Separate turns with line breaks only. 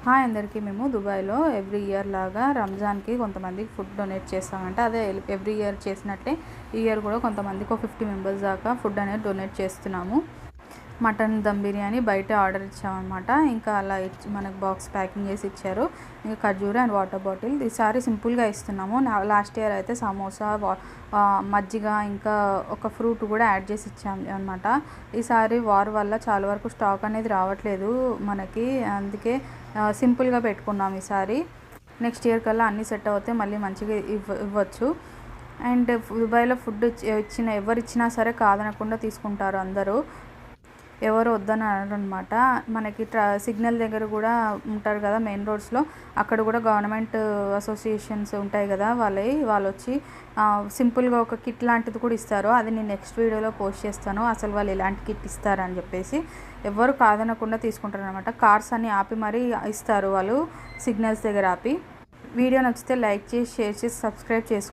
Hi అందరికీ. మేము దుబాయ్లో ఎవ్రీ ఇయర్ లాగా రంజాన్కి కొంతమందికి ఫుడ్ డొనేట్ చేస్తామంట. అదే ఎవ్రీ ఇయర్ చేసినట్టే ఈ ఇయర్ కూడా కొంతమందికి 50 మెంబర్స్ దాకా ఫుడ్ అనేది డొనేట్ చేస్తున్నాము. మటన్ దమ్ బిర్యానీ బయట ఆర్డర్ ఇచ్చామన్నమాట. ఇంకా అలా మనకు బాక్స్ ప్యాకింగ్ చేసి ఇచ్చారు. ఇంకా ఖర్జూర అండ్ వాటర్ బాటిల్ ఈసారి సింపుల్గా ఇస్తున్నాము. లాస్ట్ ఇయర్ అయితే సమోసా, మజ్జిగ, ఇంకా ఒక ఫ్రూట్ కూడా యాడ్ చేసి ఇచ్చాము అనమాట. ఈసారి వార్ వల్ల చాలా వరకు స్టాక్ అనేది రావట్లేదు మనకి, అందుకే సింపుల్గా పెట్టుకున్నాం ఈసారి. నెక్స్ట్ ఇయర్ కల్లా అన్నీ సెట్ అవుతే మళ్ళీ మంచిగా ఇవ్వచ్చు. అండ్ దుబాయ్లో ఫుడ్ ఎవరు ఇచ్చినా సరే కాదనకుండా తీసుకుంటారు అందరూ, ఎవరు వద్దని అనరు అనమాట. మనకి సిగ్నల్ దగ్గర కూడా ఉంటారు కదా మెయిన్ రోడ్స్లో, అక్కడ కూడా గవర్నమెంట్ అసోసియేషన్స్ ఉంటాయి కదా, వాళ్ళు వచ్చి సింపుల్గా ఒక కిట్ లాంటిది కూడా ఇస్తారు. అది నేను నెక్స్ట్ వీడియోలో పోస్ట్ చేస్తాను, అసలు వాళ్ళు ఎలాంటి కిట్ ఇస్తారని చెప్పేసి. ఎవరు కాదనకుండా తీసుకుంటారు అనమాట. కార్స్ అన్ని ఆపి మరీ ఇస్తారు వాళ్ళు, సిగ్నల్స్ దగ్గర ఆపి. వీడియో నచ్చితే లైక్ చేసి, షేర్ చేసి, సబ్స్క్రైబ్ చేసుకోండి.